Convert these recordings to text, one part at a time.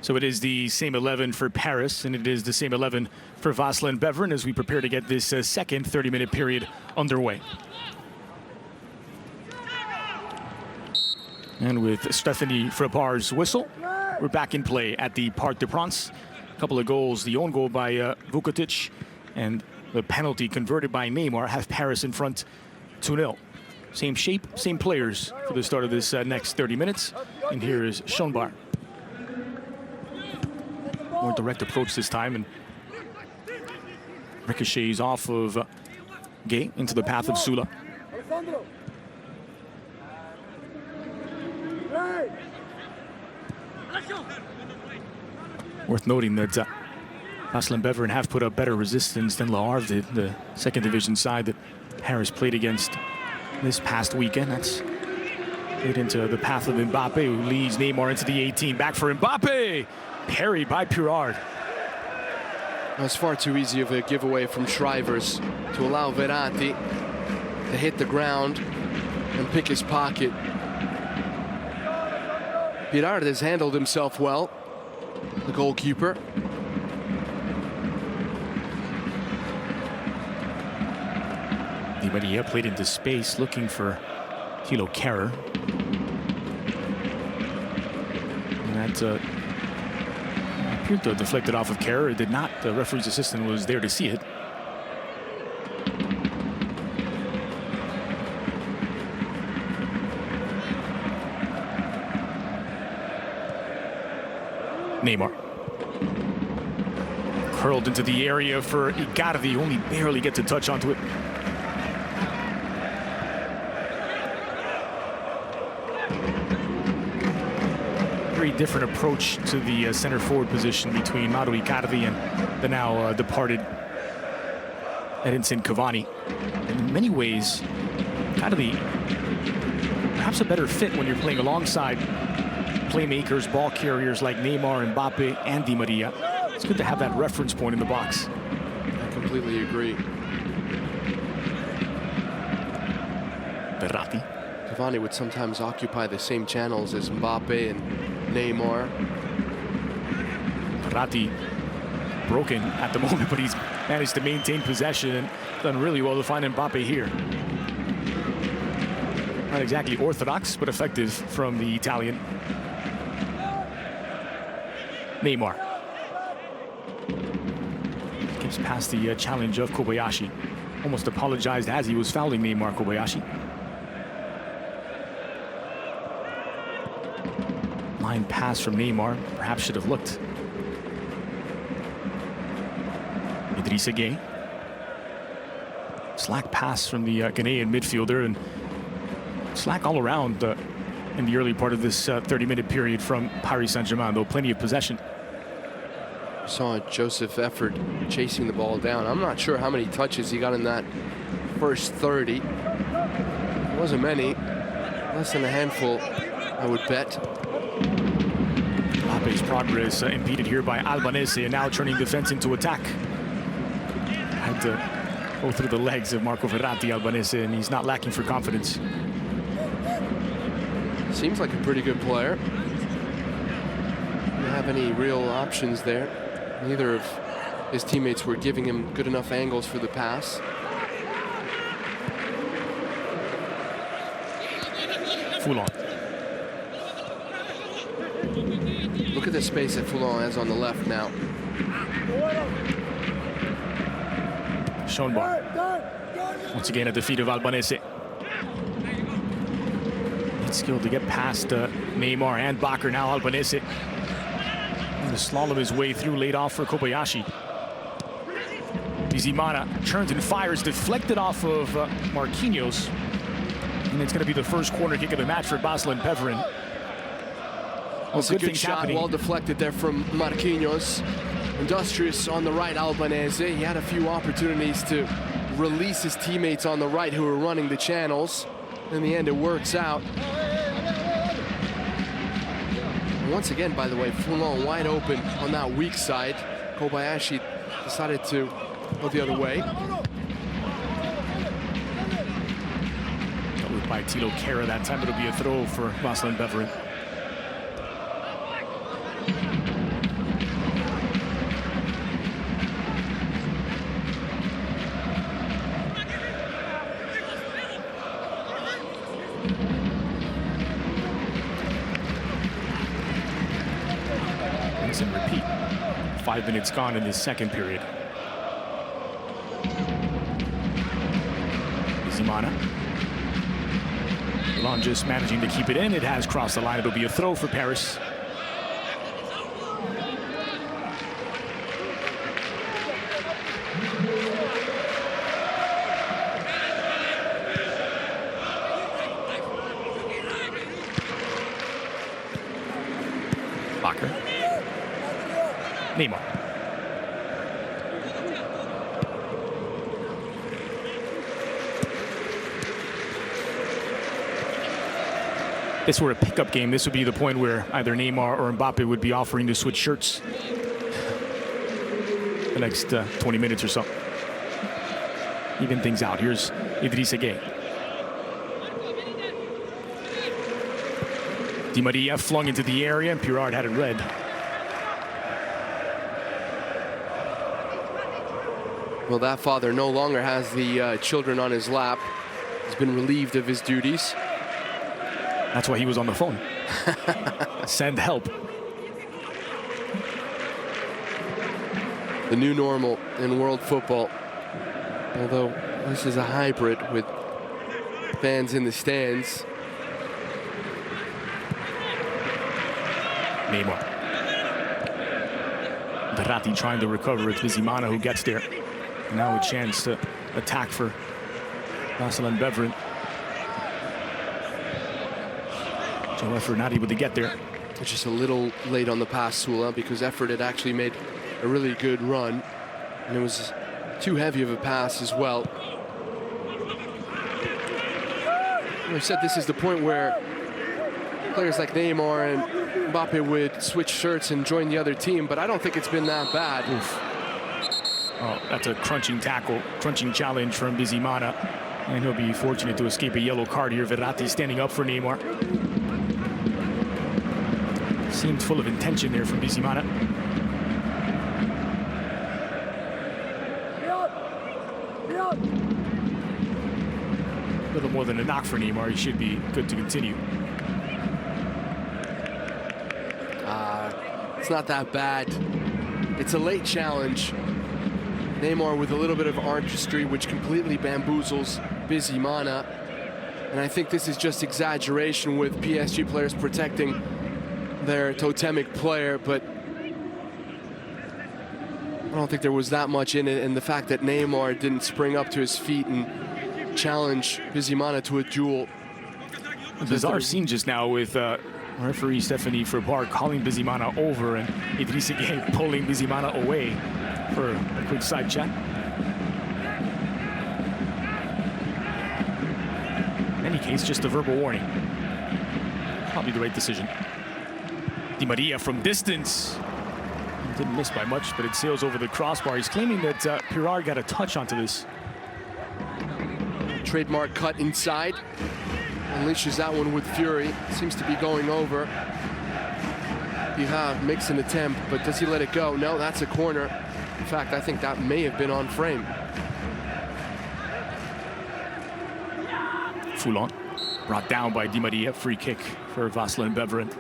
So it is the same 11 for Paris, and it is the same 11 for Waasland Beveren as we prepare to get this second 30-minute period underway. And with Stephanie Frappart's whistle, we're back in play at the Parc des Princes. A couple of goals, the own goal by Vukotic, and the penalty converted by Neymar have Paris in front 2-0. Same shape, same players for the start of this next 30 minutes. And here is Schonbar. More direct approach this time, and ricochets off of Gay into the path of Sula. Worth noting that Waasland Beveren have put up better resistance than Le Havre did, the second division side that Paris played against this past weekend. That's played into the path of Mbappe, who leads Neymar into the 18. Back for Mbappe! Parried by Pirard. That's far too easy of a giveaway from Shrivers to allow Verratti to hit the ground and pick his pocket. Pirard has handled himself well, the goalkeeper. Di Maria played into space looking for Thilo Kehrer. And that appeared to have deflected off of Kehrer. It did not. The referee's assistant was there to see it. Neymar. Curled into the area for Icardi, only barely gets a touch onto it. Very different approach to the center forward position between Mauro Icardi and the now departed Edinson Cavani. In many ways, Icardi perhaps a better fit when you're playing alongside playmakers, ball carriers like Neymar, Mbappe, and Di Maria. It's good to have that reference point in the box. I completely agree. Verratti. Cavani would sometimes occupy the same channels as Mbappe and Neymar. Verratti broken at the moment, but he's managed to maintain possession and done really well to find Mbappe here. Not exactly orthodox, but effective from the Italian. Neymar. Gets past the challenge of Kobayashi. Almost apologized as he was fouling Neymar, Kobayashi. Line pass from Neymar. Perhaps should have looked. Idrissa Gueye. Slack pass from the Ghanaian midfielder, and slack all around in the early part of this 30-minute period from Paris Saint-Germain, though plenty of possession. Saw Joseph Effort chasing the ball down. I'm not sure how many touches he got in that first 30. It wasn't many. Less than a handful, I would bet. Mbappe's progress impeded here by Albanese, and now turning defense into attack. Had to go through the legs of Marco Verratti, Albanese, and he's not lacking for confidence. Seems like a pretty good player. Didn't have any real options there. Neither of his teammates were giving him good enough angles for the pass. Foulon. Look at the space that Foulon has on the left now. Schonbar. Once again, a defeat of Albanese. It's skill to get past Neymar and Bakker. Now Albanese. And to slalom his way through, laid off for Kobayashi. Bizimana turns and fires, deflected off of Marquinhos. And it's going to be the first corner kick of the match for Waasland Beveren. That's a good shot, well deflected there from Marquinhos. Industrious on the right, Albanese. He had a few opportunities to release his teammates on the right who were running the channels. In the end, it works out. And once again, by the way, Foulon wide open on that weak side. Kobayashi decided to go the other way. By Thilo Kehrer that time, it'll be a throw for Waasland Beveren. Rinse and repeat. 5 minutes gone in this second period. Bizimana. Milan just managing to keep it in. It has crossed the line. It'll be a throw for Paris. Bakker. Neymar. If this were a pickup game, this would be the point where either Neymar or Mbappe would be offering to switch shirts the next 20 minutes or so. Even things out. Here's Idrissa Gueye. Di Maria flung into the area, and Pirard had it read. Well, that father no longer has the children on his lap. He's been relieved of his duties. That's why he was on the phone. Send help. The new normal in world football. Although this is a hybrid with fans in the stands. Neymar. Verratti trying to recover. It's Bizimana who gets there. And now a chance to attack for Waasland Beveren. Joe Effort not able to get there. It's just a little late on the pass, Sula, because Effort had actually made a really good run. And it was too heavy of a pass as well. I said this is the point where players like Neymar and Mbappe would switch shirts and join the other team, but I don't think it's been that bad. Oof. Oh, that's a crunching tackle, crunching challenge from Bizimana. And he'll be fortunate to escape a yellow card here. Verratti standing up for Neymar. Seemed full of intention there from Bizimana. A little more than a knock for Neymar. He should be good to continue. It's not that bad. It's a late challenge. Neymar with a little bit of artistry, which completely bamboozles Bizimana. And I think this is just exaggeration with PSG players protecting their totemic player, but I don't think there was that much in it. And the fact that Neymar didn't spring up to his feet and challenge Bizimana to a duel. A bizarre scene just now with referee Stephanie Frapart calling Bizimana over and Idrissa Gueye pulling Bizimana away for a quick side chat. In any case, just a verbal warning. Probably the right decision. Di Maria from distance. Didn't miss by much, but it sails over the crossbar. He's claiming that Pirard got a touch onto this. Trademark cut inside. Unleashes that one with fury. Seems to be going over. Pirard makes an attempt, but does he let it go? No, that's a corner. In fact, I think that may have been on frame. Foulon brought down by Di Maria. Free kick for Waasland Beveren.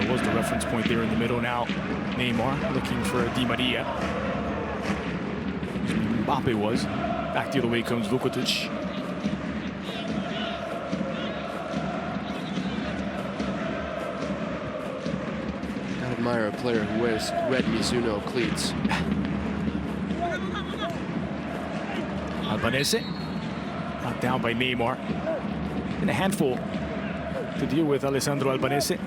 Was the reference point there in the middle now. Neymar looking for Di Maria. Mbappe was. Back the other way comes Vukotic. I admire a player who wears red Mizuno cleats. Albanese. Brought down by Neymar. And a handful to deal with Alessandro Albanese.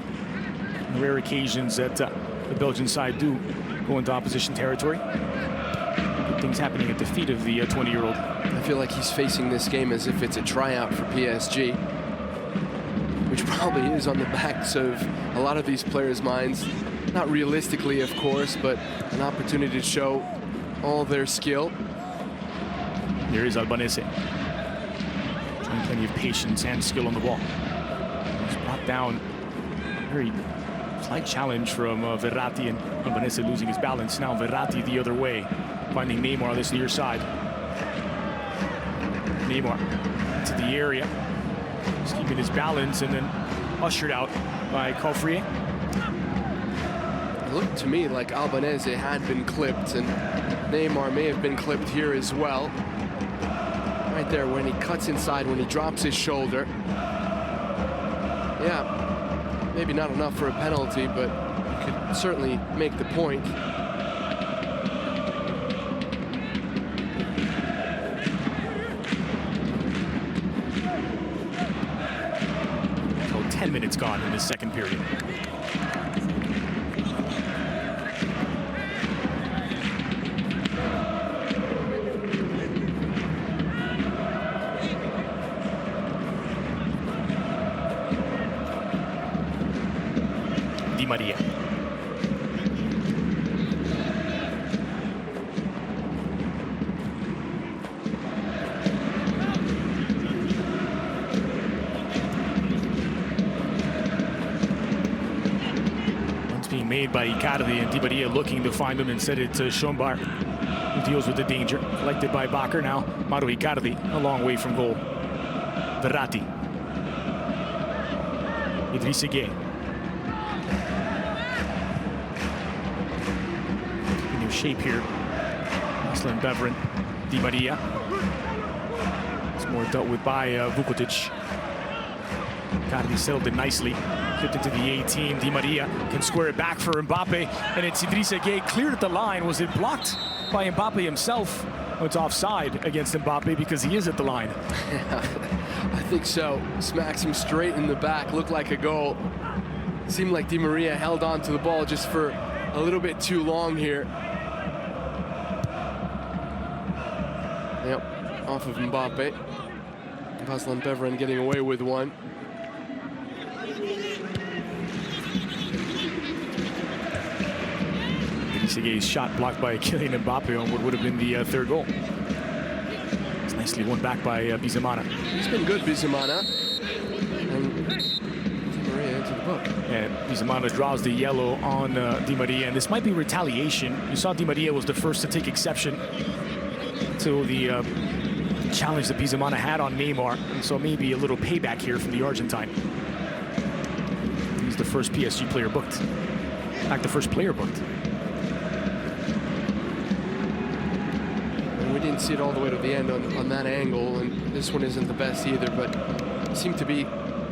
Rare occasions that the Belgian side do go into opposition territory. Good things happening at the feet of the 20-year-old. I feel like he's facing this game as if it's a tryout for PSG, which probably is on the backs of a lot of these players' minds. Not realistically, of course, but an opportunity to show all their skill. Here is Albanese. Showing plenty of patience and skill on the ball. He's brought down very Slight challenge from Verratti, and Albanese losing his balance. Now Verratti the other way, finding Neymar on this near side. Neymar to the area, just keeping his balance, and then ushered out by Coffrier. It looked to me like Albanese had been clipped, and Neymar may have been clipped here as well. Right there when he cuts inside, when he drops his shoulder. Yeah. Maybe not enough for a penalty, but you could certainly make the point. So 10 minutes gone in this second period. Di Maria. One's being made by Icardi, and Di Maria looking to find him, and set it to Schombar, who deals with the danger. Collected by Bakker. Now Mauro Icardi, a long way from goal. Verratti. Idrissa Gueye. Shape here. Waasland, Beveren, Di Maria. It's more dealt with by Vukotic. Icardi settled it nicely. Flipped into the 18. Di Maria can square it back for Mbappe, and it's Idrissa Gueye cleared at the line. Was it blocked by Mbappe himself? Oh, it's offside against Mbappe because he is at the line. I think so. Smacks him straight in the back. Looked like a goal. Seemed like Di Maria held on to the ball just for a little bit too long here. Yep, off of Mbappe. Waasland Beveren getting away with one. Idrissa Gueye's shot blocked by Kylian Mbappe on what would have been the third goal. It's nicely won back by Bizimana. He's been good, Bizimana. And Di Maria into the book. And Bizimana draws the yellow on Di Maria, and this might be retaliation. You saw Di Maria was the first to take exception to the challenge that Bizimana had on Neymar, and so maybe a little payback here from the Argentine. He's the first PSG player booked. In fact, the first player booked. And we didn't see it all the way to the end on that angle, and this one isn't the best either, but it seemed to be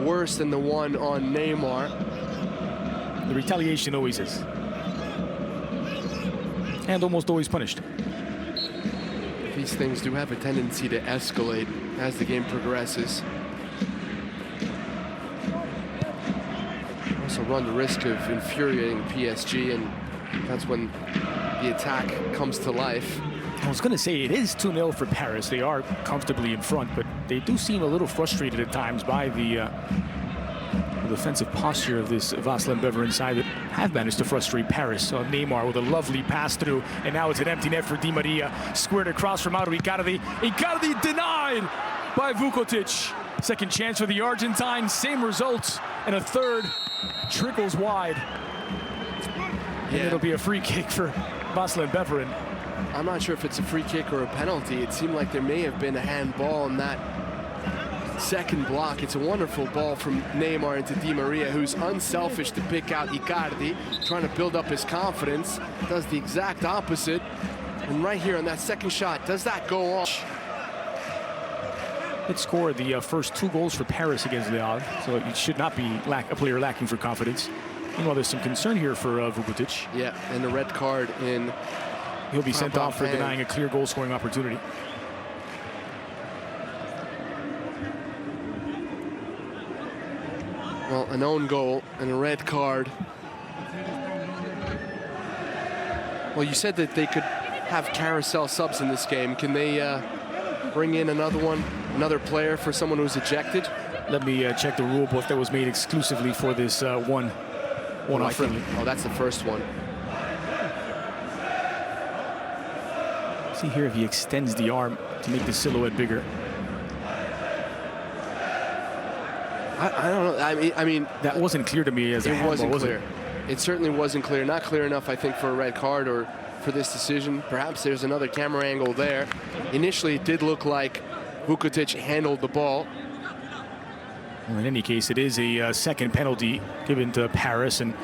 worse than the one on Neymar. The retaliation always is. And almost always punished. These things do have a tendency to escalate as the game progresses. Also run the risk of infuriating PSG, and that's when the attack comes to life. I was going to say it is 2-0 for Paris. They are comfortably in front, but they do seem a little frustrated at times by the defensive posture of this Waasland Beveren side that have managed to frustrate Paris. So Neymar with a lovely pass through, and now it's an empty net for Di Maria. Squared across from Mauro Icardi. Icardi denied by Vukotic. Second chance for the Argentine, same result, and a third trickles wide. And it'll be a free kick for Waasland Beveren. I'm not sure if it's a free kick or a penalty. It seemed like there may have been a handball in that second block. It's a wonderful ball from Neymar into Di Maria, who's unselfish to pick out Icardi, trying to build up his confidence. Does the exact opposite. And right here on that second shot, does that go on? It scored the first 2 goals for Paris against Le Havre, so it should not be a player lacking for confidence. Meanwhile, there's some concern here for Vukotic. Yeah, and a red card in. He'll be sent off for denying a clear goal-scoring opportunity. Well, an own goal and a red card. Well, you said that they could have carousel subs in this game. Can they bring in another player for someone who's ejected? Let me check the rule book that was made exclusively for this one-off friendly. Oh, that's the first one. See here if he extends the arm to make the silhouette bigger. I don't know. I mean, that wasn't clear to me as a handball, wasn't clear. it certainly wasn't clear. Not clear enough, I think, for a red card or for this decision. Perhaps there's another camera angle there. Initially, it did look like Vukotic handled the ball. Well, in any case, it is a second penalty given to Paris, and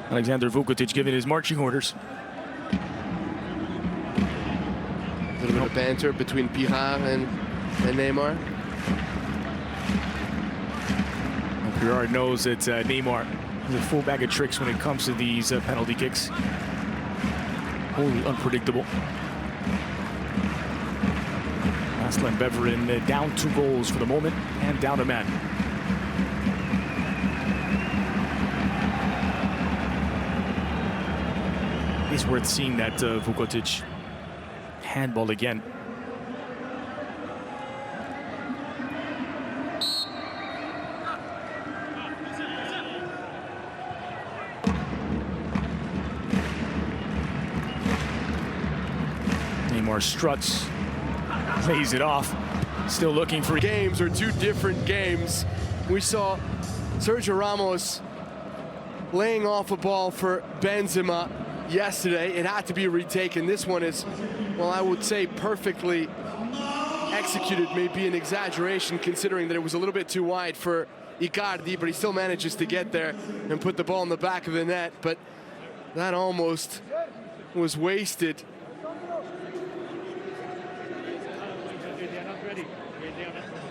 Alexander Vukotic given his marching orders. A little bit of banter between Pirard and Neymar. Well, Pirard knows that Neymar is a full bag of tricks when it comes to these penalty kicks. Wholly unpredictable. Waasland Beveren down 2 goals for the moment and down a man. It's worth seeing that Vukotic handball again. Neymar struts, lays it off, still looking for games or 2 different games. We saw Sergio Ramos laying off a ball for Benzema yesterday. It had to be retaken. This one is, well, I would say perfectly executed, may be an exaggeration considering that it was a little bit too wide for Icardi, but he still manages to get there and put the ball in the back of the net. But that almost was wasted.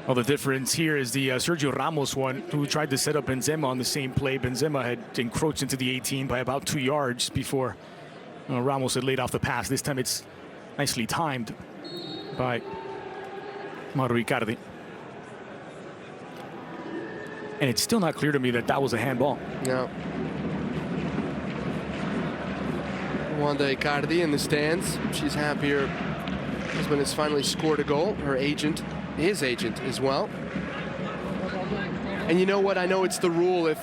Well, the difference here is the Sergio Ramos one, who tried to set up Benzema on the same play. Benzema had encroached into the 18 by about 2 yards before Ramos had laid off the pass. This time it's nicely timed by Mauro Icardi. And it's still not clear to me that that was a handball. No. Wanda Icardi in the stands. She's happy her husband has finally scored a goal. Her agent, his agent as well. And you know what? I know it's the rule. If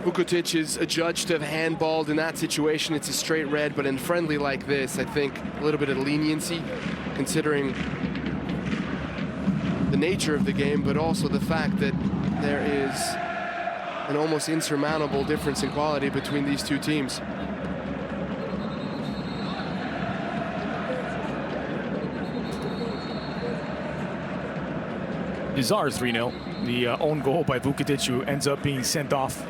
Vukotic is adjudged to have handballed in that situation, it's a straight red. But in friendly like this, I think a little bit of leniency, considering the nature of the game, but also the fact that there is an almost insurmountable difference in quality between these 2 teams. Bizarre 3-0. The own goal by Vukotic, who ends up being sent off.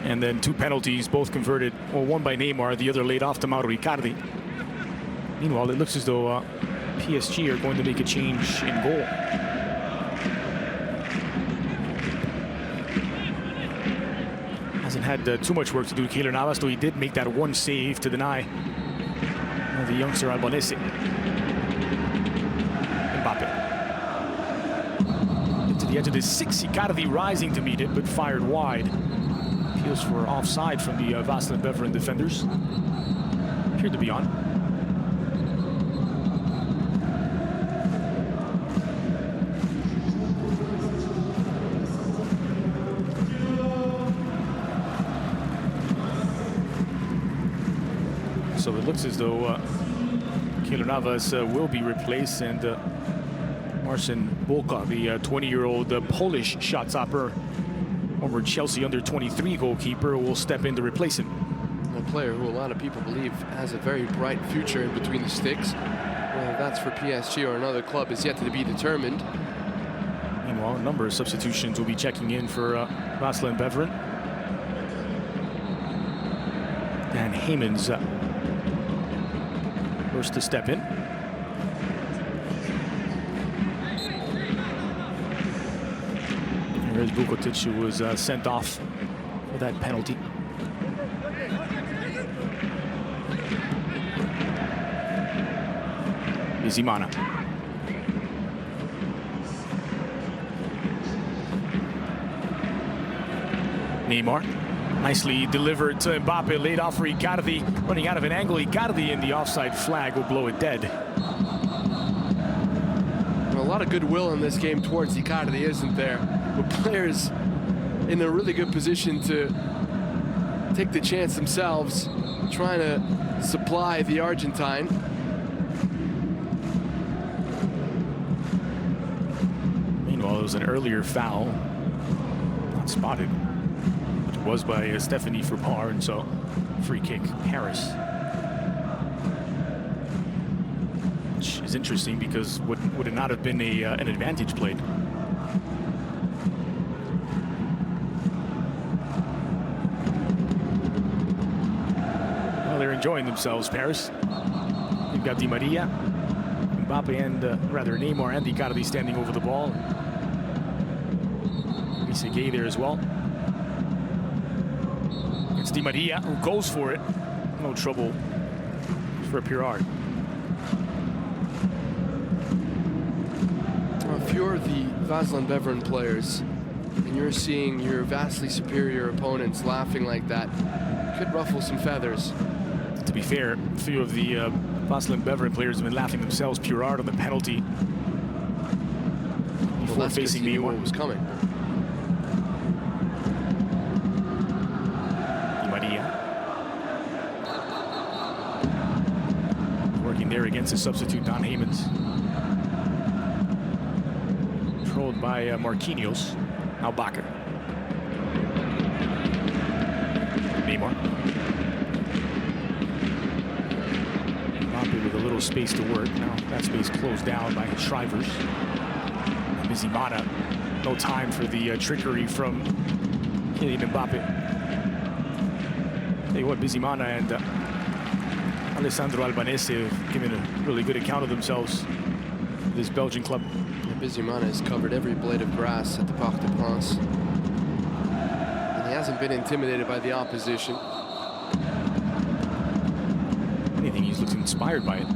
And then 2 penalties, both converted. Well, one by Neymar, the other laid off to Mauro Icardi. Meanwhile, it looks as though PSG are going to make a change in goal. Hasn't had too much work to do, Keylor Navas, though he did make that one save to deny the youngster Albanese. Into the edge of the 6, Icardi rising to meet it, but fired wide. Appeals for offside from the Waasland Beveren defenders. Appeared to be on. So it looks as though Keylor Navas will be replaced, and Marcin Bolka, the 20-year-old Polish shot stopper, former Chelsea under-23 goalkeeper, will step in to replace him. A player who a lot of people believe has a very bright future in between the sticks. Whether that's for PSG or another club is yet to be determined. Meanwhile, a number of substitutions will be checking in for Waasland Beveren. Dan Heyman's first to step in. Here's Vukotic, who was sent off for that penalty. Bizimana. Neymar. Nicely delivered to Mbappe, laid off for Icardi. Running out of an angle, Icardi, and the offside flag will blow it dead. Well, a lot of goodwill in this game towards Icardi, isn't there? With players in a really good position to take the chance themselves, trying to supply the Argentine. Meanwhile, it was an earlier foul Not spotted. It was by Stephanie for par, and so free kick, Paris. Which is interesting because would it not have been an advantage played? Well, they're enjoying themselves, Paris. You've got Di Maria, Mbappe, and rather Neymar and Icardi standing over the ball. PSG there as well. It's Di Maria who goes for it. No trouble for Pirard. If you're the Waasland Beveren players and you're seeing your vastly superior opponents laughing like that, it could ruffle some feathers. To be fair, a few of the Waasland Beveren players have been laughing themselves. Pirard on the penalty before facing Neymar. What was coming. Di Maria working there against the substitute Don Heymans. Controlled by Marquinhos. Now Bakker. Neymar. Mbappe with a little space to work. Now that space closed down by Shrivers. Benzema. No time for the trickery from Kylian Mbappe. Tell you what, Benzema and Alessandro Albanese have given a really good account of themselves. This Belgian club. Benzema has covered every blade of grass at the Parc des Princes. And he hasn't been intimidated by the opposition. Anything, he's looked inspired by it.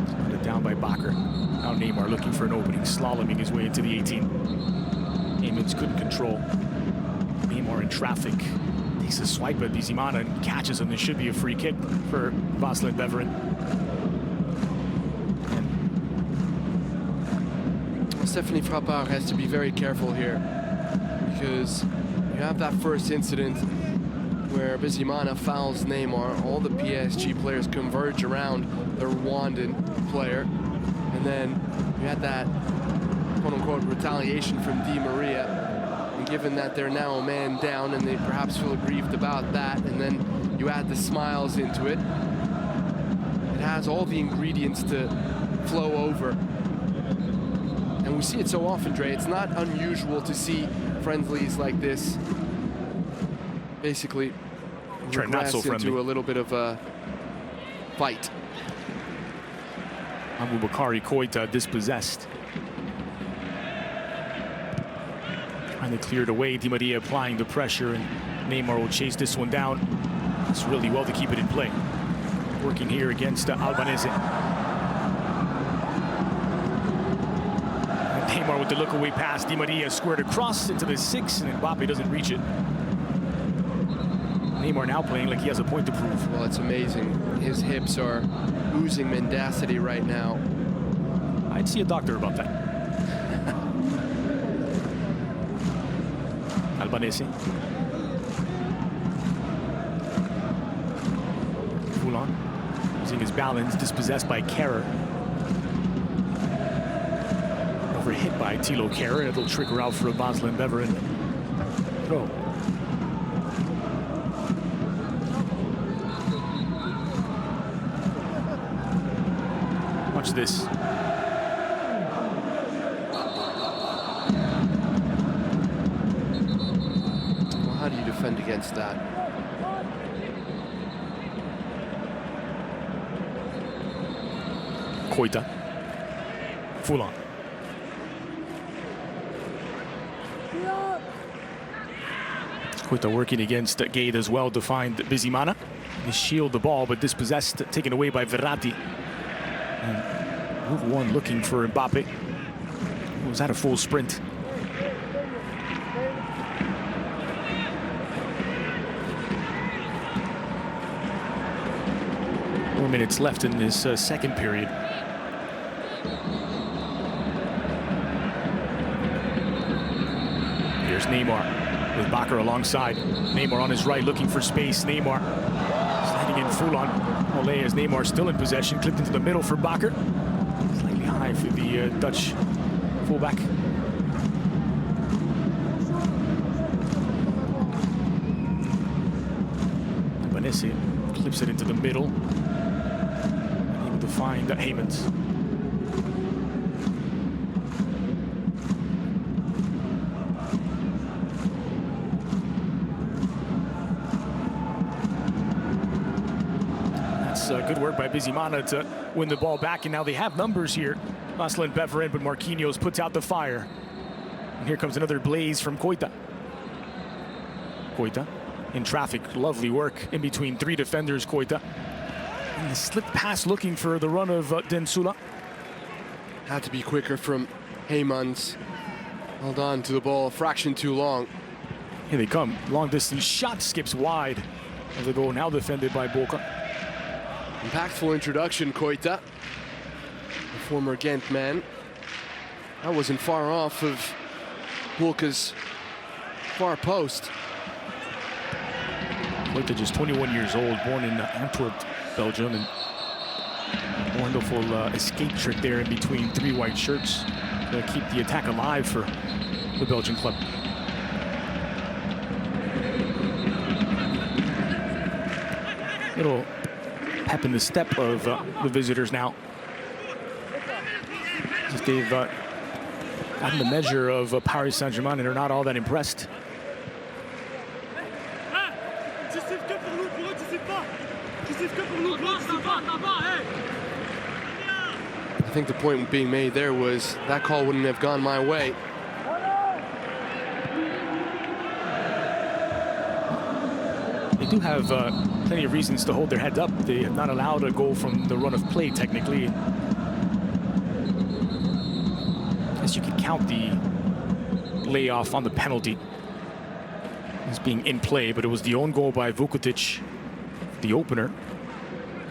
Spotted down by Bakker. Now Neymar looking for an opening, slaloming his way into the 18. Heymans couldn't control. Neymar in traffic. Takes a swipe at Benzema and catches him. There should be a free kick for Waasland Beveren. Stephanie Frappard has to be very careful here because you have that first incident where Benzema fouls Neymar. All the PSG players converge around the Rwandan player, and then you had that quote-unquote retaliation from Di Maria. And given that they're now a man down and they perhaps feel aggrieved about that, and then you add the smiles into it, it has all the ingredients to flow over. And we see it so often, Dre. It's not unusual to see friendlies like this basically regress into a little bit of a fight. Aboubakari Koita dispossessed. Trying to clear it away. Di Maria applying the pressure, and Neymar will chase this one down. It's really well to keep it in play. Working here against Albanese. Neymar with the look-away pass. Di Maria squared across into the 6, and Mbappe doesn't reach it. Neymar now playing like he has a point to prove. Well, it's amazing. His hips are oozing mendacity right now. I'd see a doctor about that. Albanese. Foulon using his balance, dispossessed by Kerrer. Hit by Thilo Kerrer. It'll trigger out for a Waasland Beveren throw. Watch this. Well, how do you defend against that? Koita. Foulon. Koita working against Gade as well to find Benzema. He shield the ball, but dispossessed, taken away by Verratti. And move one looking for Mbappe. He was at a full sprint. 4 minutes left in this second period. Here's Neymar with Bakker alongside. Neymar on his right looking for space. Neymar sliding in Foulon. Olé as Neymar still in possession. Clipped into the middle for Bakker. Slightly high for the Dutch fullback. Albanese clips it into the middle. Able to find Heymans. That's good work by Bizimana to win the ball back, and now they have numbers here. Waasland, Beveren, but Marquinhos puts out the fire. And here comes another blaze from Koita. Koita in traffic, lovely work in between three defenders, Koita. And the slip pass looking for the run of Densula. Had to be quicker from Heymans. Held on to the ball a fraction too long. Here they come, long distance shot skips wide of the goal, now defended by Boca. Impactful introduction, Koita. The former Ghent man. That wasn't far off of Boca's far post. Koita just 21 years old, born in Antwerp, Belgium, and a wonderful escape trick there in between three white shirts to keep the attack alive for the Belgian club. Little pep in the step of the visitors now. Just they've gotten the measure of Paris Saint-Germain and are not all that impressed. I think the point being made there was that call wouldn't have gone my way. They do have plenty of reasons to hold their head up. They have not allowed a goal from the run of play, technically. I guess you could count the layoff on the penalty as being in play, but it was the own goal by Vukotic, the opener,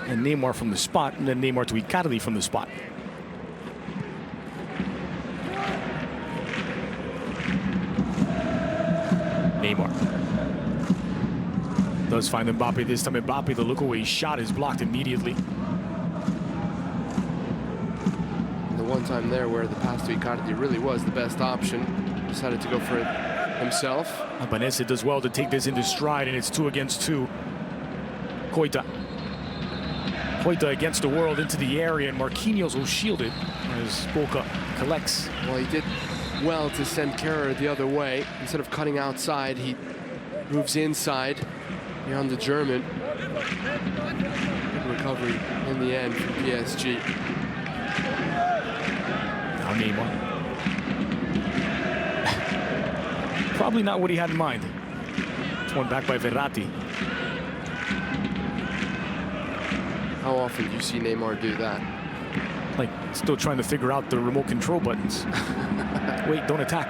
and Neymar from the spot, and then Neymar to Icardi from the spot. Neymar does find Mbappe. This time Mbappe, the look away shot is blocked immediately. The one time there where the pass to Icardi really was the best option, decided to go for it himself. Albanese does well to take this into stride, and it's 2 against 2. Koita against the world into the area, and Marquinhos will shield it as Boca collects. Well, he did well to send Kerrer the other way. Instead of cutting outside, he moves inside beyond the German. Good recovery in the end from PSG. Now Neymar. Probably not what he had in mind. It's one back by Verratti. How often do you see Neymar do that? Like, still trying to figure out the remote control buttons. Wait, don't attack.